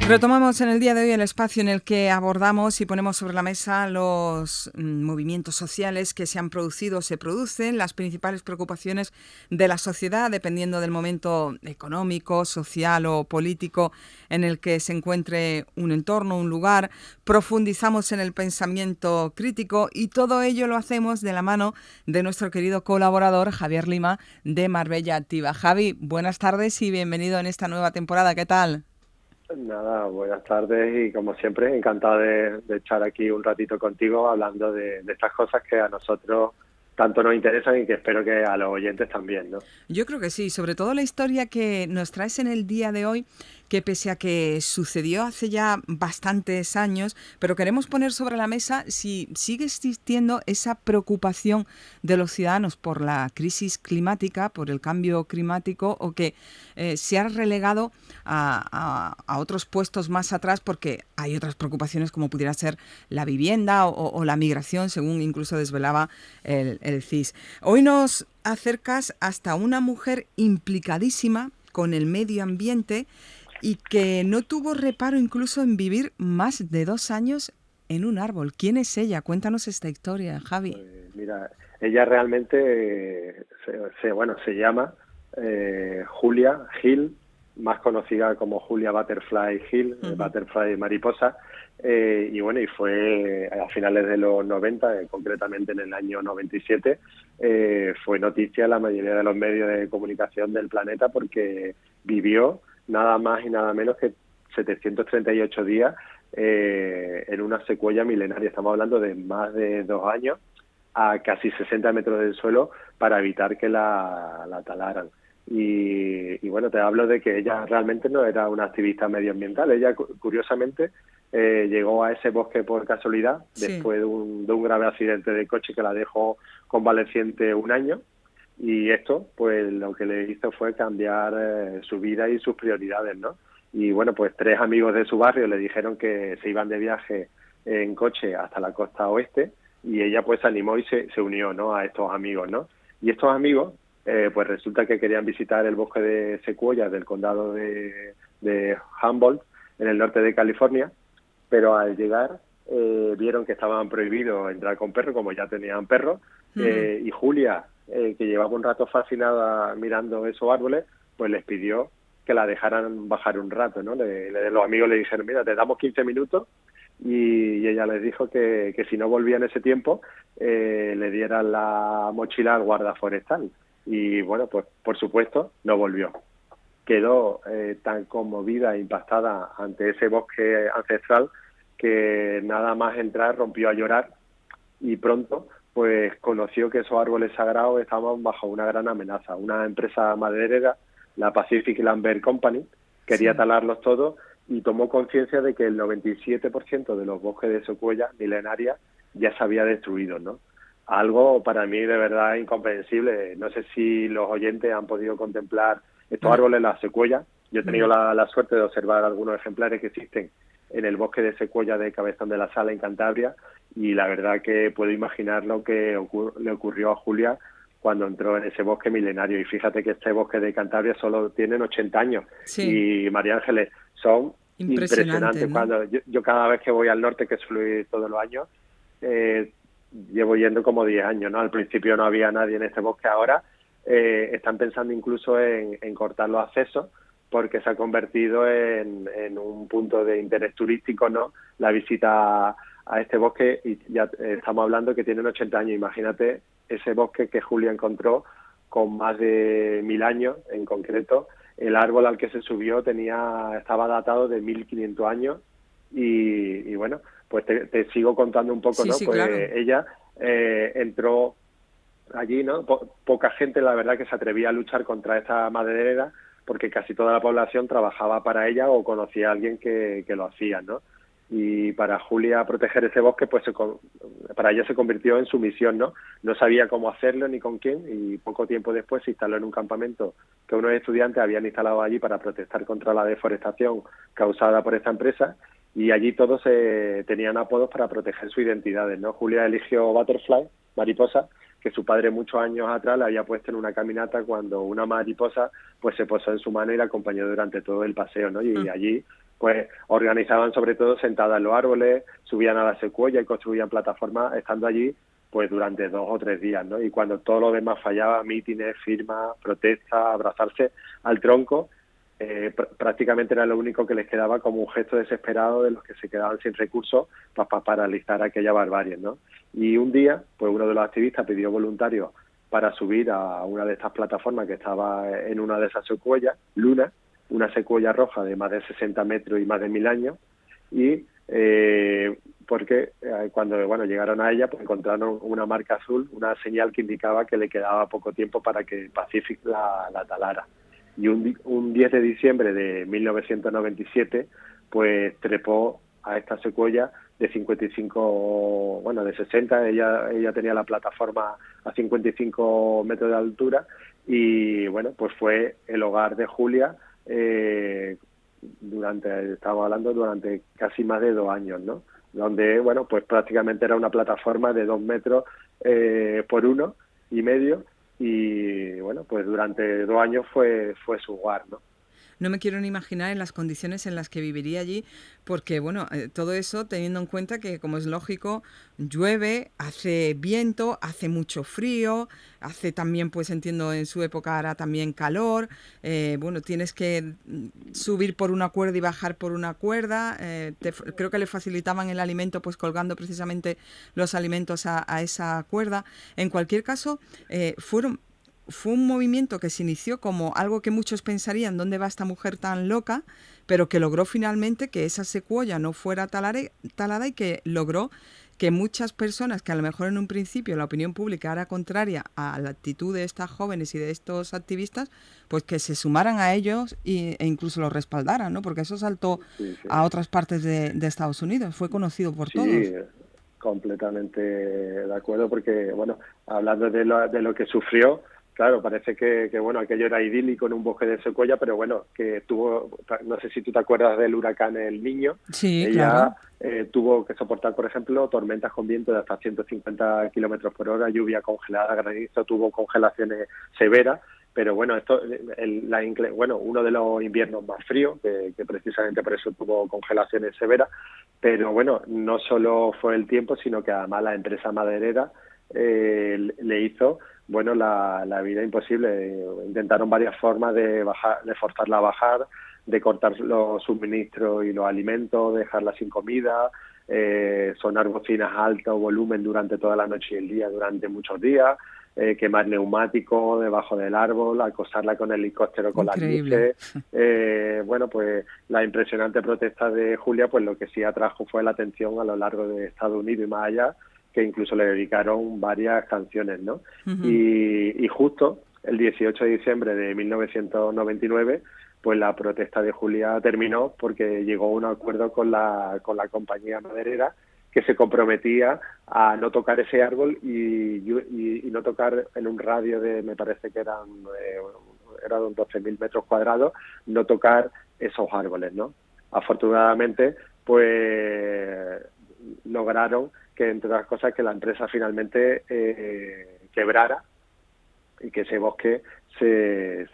Retomamos en el día de hoy el espacio en el que abordamos y ponemos sobre la mesa los movimientos sociales que se han producido o se producen, las principales preocupaciones de la sociedad, dependiendo del momento económico, social o político en el que se encuentre un entorno, un lugar. Profundizamos en el pensamiento crítico y todo ello lo hacemos de la mano de nuestro querido colaborador Javier Lima de Marbella Activa. Javi, buenas tardes y bienvenido en esta nueva temporada. ¿Qué tal? Nada, buenas tardes y como siempre encantado de echar aquí un ratito contigo hablando de estas cosas que a nosotros tanto nos interesan y que espero que a los oyentes también, ¿no? Yo creo que sí, sobre todo la historia que nos traes en el día de hoy, que pese a que sucedió hace ya bastantes años, pero queremos poner sobre la mesa si sigue existiendo esa preocupación de los ciudadanos por la crisis climática, por el cambio climático, o que se ha relegado a otros puestos más atrás porque hay otras preocupaciones como pudiera ser la vivienda o la migración, según incluso desvelaba el CIS. Hoy nos acercas hasta una mujer implicadísima con el medio ambiente y que no tuvo reparo incluso en vivir más de 2 años en un árbol. ¿Quién es ella? Cuéntanos esta historia, Javi. Mira, ella realmente se llama Julia Hill, más conocida como Julia Butterfly Hill, Butterfly Mariposa, y bueno, y fue a finales de los 90, concretamente en el año 97, fue noticia en la mayoría de los medios de comunicación del planeta porque vivió nada más y nada menos que 738 días en una secuoya milenaria. Estamos hablando de más de 2 años a casi 60 metros del suelo para evitar que la talaran. Y bueno, te hablo de que ella realmente no era una activista medioambiental. Ella, curiosamente, llegó a ese bosque por casualidad, sí, después de un grave accidente de coche que la dejó convaleciente 1 año. Y esto, pues lo que le hizo fue cambiar su vida y sus prioridades, ¿no? Y bueno, pues 3 amigos de su barrio le dijeron que se iban de viaje en coche hasta la costa oeste y ella pues se animó y se unió, ¿no?, a estos amigos, ¿no? Y estos amigos, pues resulta que querían visitar el bosque de secuoyas del condado de Humboldt, en el norte de California, pero al llegar vieron que estaban prohibidos entrar con perros, como ya tenían perros, y Julia, que llevaba un rato fascinada mirando esos árboles, pues les pidió que la dejaran bajar un rato, ¿no? Los amigos le dijeron, mira, te damos 15 minutos, y ella les dijo que si no volvía en ese tiempo, le dieran la mochila al guarda forestal. Y bueno, pues por supuesto, no volvió. Quedó tan conmovida e impactada ante ese bosque ancestral que nada más entrar rompió a llorar y pronto pues conoció que esos árboles sagrados estaban bajo una gran amenaza. Una empresa maderera, la Pacific Lumber Company, quería talarlos todos y tomó conciencia de que el 97% de los bosques de secuoya milenaria ya se había destruido, ¿no? Algo para mí de verdad incomprensible. No sé si los oyentes han podido contemplar estos árboles, las secuoyas. Yo he tenido la suerte de observar algunos ejemplares que existen en el bosque de secuoya de Cabezón de la Sala, en Cantabria, y la verdad que puedo imaginar lo que le ocurrió a Julia cuando entró en ese bosque milenario. Y fíjate que este bosque de Cantabria solo tiene 80 años. Sí. Y María Ángeles, son impresionantes. ¿No? Cuando yo cada vez que voy al norte, que suelo ir todos los años, llevo yendo como 10 años, ¿no? Al principio no había nadie en este bosque, ahora están pensando incluso en cortar los accesos porque se ha convertido en un punto de interés turístico, ¿no? La visita a este bosque, y ya estamos hablando que tienen 80 años. Imagínate ese bosque que Julia encontró con más de 1000 años en concreto. El árbol al que se subió estaba datado de 1500 años y bueno, pues te sigo contando un poco, sí, ¿no? Sí, pues claro. Ella entró allí, ¿no? Poca gente, la verdad, que se atrevía a luchar contra esta maderera porque casi toda la población trabajaba para ella o conocía a alguien que lo hacía, ¿no? Y para Julia proteger ese bosque, pues para ella se convirtió en su misión, ¿no? No sabía cómo hacerlo ni con quién, y poco tiempo después se instaló en un campamento que unos estudiantes habían instalado allí para protestar contra la deforestación causada por esta empresa, y allí todos tenían apodos para proteger sus identidades, ¿no? Julia eligió Butterfly, mariposa, que su padre muchos años atrás le había puesto en una caminata cuando una mariposa pues se posó en su mano y la acompañó durante todo el paseo, ¿no? Y allí pues organizaban sobre todo sentadas en los árboles, subían a la secuoya y construían plataformas estando allí pues durante 2 o 3 días, ¿no? Y cuando todo lo demás fallaba, mítines, firmas, protestas, abrazarse al tronco, prácticamente era lo único que les quedaba como un gesto desesperado de los que se quedaban sin recursos para paralizar aquella barbarie, ¿no? Y un día, pues uno de los activistas pidió voluntarios para subir a una de estas plataformas que estaba en una de esas secuoyas, Luna, una secuoya roja de más de 60 metros y más de 1000 años, y porque cuando llegaron a ella, pues encontraron una marca azul, una señal que indicaba que le quedaba poco tiempo para que Pacific la talara. Y un 10 de diciembre de 1997, pues trepó a esta secuoya de 55, de 60, ella tenía la plataforma a 55 metros de altura y, bueno, pues fue el hogar de Julia durante casi más de 2 años, ¿no? Donde, bueno, pues prácticamente era una plataforma de 2 metros por 1,5 y, bueno, pues durante 2 años fue su hogar, ¿no? No me quiero ni imaginar en las condiciones en las que viviría allí, porque bueno, todo eso teniendo en cuenta que, como es lógico, llueve, hace viento, hace mucho frío, hace también, pues entiendo, en su época hará también calor, bueno, tienes que subir por una cuerda y bajar por una cuerda, creo que le facilitaban el alimento pues colgando precisamente los alimentos a esa cuerda. En cualquier caso, fue un movimiento que se inició como algo que muchos pensarían, ¿dónde va esta mujer tan loca? Pero que logró finalmente que esa secuoya no fuera talada y que logró que muchas personas que a lo mejor en un principio la opinión pública era contraria a la actitud de estas jóvenes y de estos activistas, pues que se sumaran a ellos e incluso los respaldaran, ¿no? Porque eso saltó Sí, sí. a otras partes de Estados Unidos, fue conocido por Sí, todos. completamente de acuerdo, porque, bueno, hablando de lo que sufrió, claro, parece que bueno, aquello era idílico en un bosque de secuoya, pero bueno, que tuvo, no sé si tú te acuerdas del huracán El Niño, Sí, claro. ella tuvo que soportar, por ejemplo, tormentas con viento de hasta 150 kilómetros por hora, lluvia congelada, granizo, tuvo congelaciones severas, pero bueno, uno de los inviernos más fríos, que precisamente por eso tuvo congelaciones severas, pero bueno, no solo fue el tiempo, sino que además la empresa maderera le hizo la vida imposible. Intentaron varias formas de forzarla a bajar, de cortar los suministros y los alimentos, dejarla sin comida, sonar bocinas a alto volumen durante toda la noche y el día, durante muchos días, quemar neumáticos debajo del árbol, acosarla con helicóptero con las Increíble. luces. Pues la impresionante protesta de Julia, pues lo que sí atrajo fue la atención a lo largo de Estados Unidos y más allá, que incluso le dedicaron varias canciones, ¿no? Uh-huh. Y justo el 18 de diciembre de 1999, pues la protesta de Julia terminó porque llegó a un acuerdo con la compañía maderera que se comprometía a no tocar ese árbol y no tocar en un radio de, me parece que eran 12.000 metros cuadrados, no tocar esos árboles, ¿no? Afortunadamente, pues lograron que, entre otras cosas, que la empresa finalmente quebrara y que ese bosque se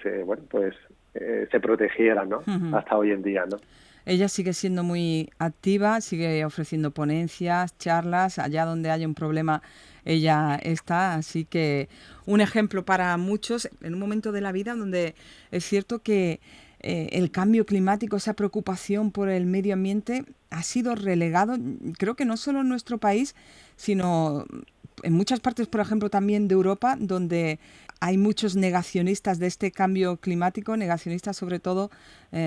protegiera, ¿no? Uh-huh. Hasta hoy en día, ¿no? Ella sigue siendo muy activa, sigue ofreciendo ponencias, charlas, allá donde haya un problema ella está, así que un ejemplo para muchos en un momento de la vida donde es cierto que el cambio climático, esa preocupación por el medio ambiente ha sido relegado, creo que no solo en nuestro país, sino en muchas partes, por ejemplo, también de Europa, donde hay muchos negacionistas de este cambio climático, negacionistas sobre todo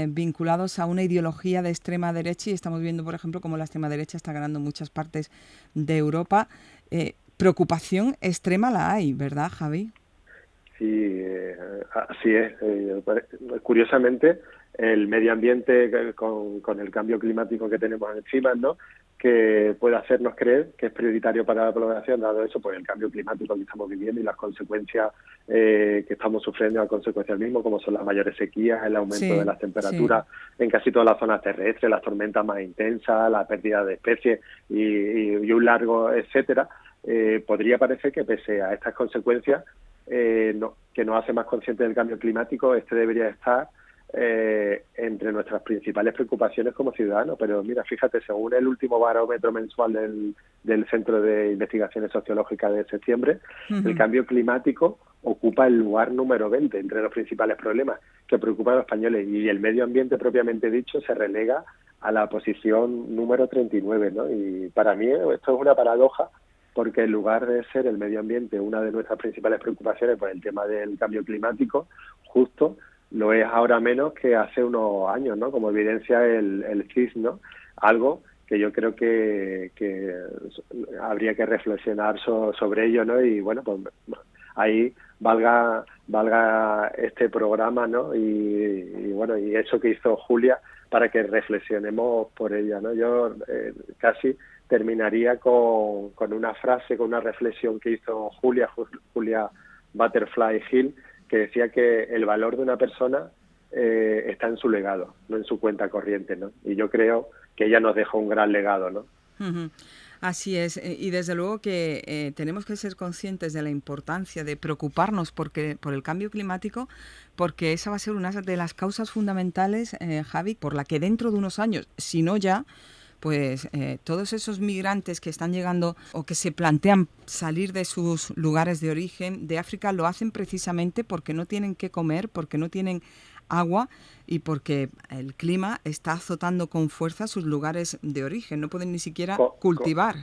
vinculados a una ideología de extrema derecha, y estamos viendo, por ejemplo, cómo la extrema derecha está ganando muchas partes de Europa. Preocupación extrema la hay, ¿verdad, Javi? Sí, así es. Curiosamente, el medio ambiente con el cambio climático que tenemos encima, ¿no?, que puede hacernos creer que es prioritario para la población, dado eso, pues el cambio climático que estamos viviendo y las consecuencias que estamos sufriendo a consecuencia del mismo, como son las mayores sequías, el aumento de las temperaturas en casi todas las zonas terrestres, las tormentas más intensas, la pérdida de especies y un largo etcétera. Podría parecer que pese a estas consecuencias que nos hace más conscientes del cambio climático, este debería estar entre nuestras principales preocupaciones como ciudadanos. Pero mira, fíjate, según el último barómetro mensual del Centro de Investigaciones Sociológicas de septiembre, el cambio climático ocupa el lugar número 20 entre los principales problemas que preocupan a los españoles, y el medio ambiente propiamente dicho se relega a la posición número 39, ¿no? Y para mí esto es una paradoja, porque en lugar de ser el medio ambiente una de nuestras principales preocupaciones por el tema del cambio climático, justo lo es ahora menos que hace unos años, ¿no? Como evidencia el CIS, ¿no? Algo que yo creo que habría que reflexionar sobre ello, ¿no? Y bueno, pues ahí valga este programa, ¿no? Y bueno, y eso que hizo Julia para que reflexionemos por ella, ¿no? Yo casi terminaría con una frase, con una reflexión que hizo Julia Butterfly Hill, que decía que el valor de una persona está en su legado, no en su cuenta corriente, ¿no? Y yo creo que ella nos dejó un gran legado, ¿no? Uh-huh. Así es, y desde luego que tenemos que ser conscientes de la importancia de preocuparnos por el cambio climático, porque esa va a ser una de las causas fundamentales, Javi, por la que dentro de unos años, si no ya, pues todos esos migrantes que están llegando o que se plantean salir de sus lugares de origen de África lo hacen precisamente porque no tienen qué comer, porque no tienen agua y porque el clima está azotando con fuerza sus lugares de origen, no pueden ni siquiera cultivar.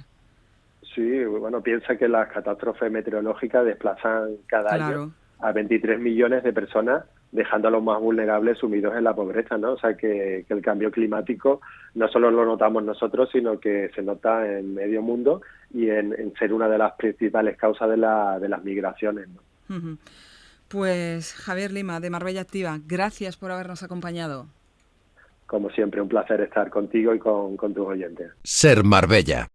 Sí, bueno, piensa que las catástrofes meteorológicas desplazan cada año a 23 millones de personas, dejando a los más vulnerables sumidos en la pobreza, ¿no? O sea, que el cambio climático no solo lo notamos nosotros, sino que se nota en medio mundo y en ser una de las principales causas de las migraciones, ¿no? Uh-huh. Pues Javier Lima, de Marbella Activa, gracias por habernos acompañado. Como siempre, un placer estar contigo y con tus oyentes. Ser Marbella.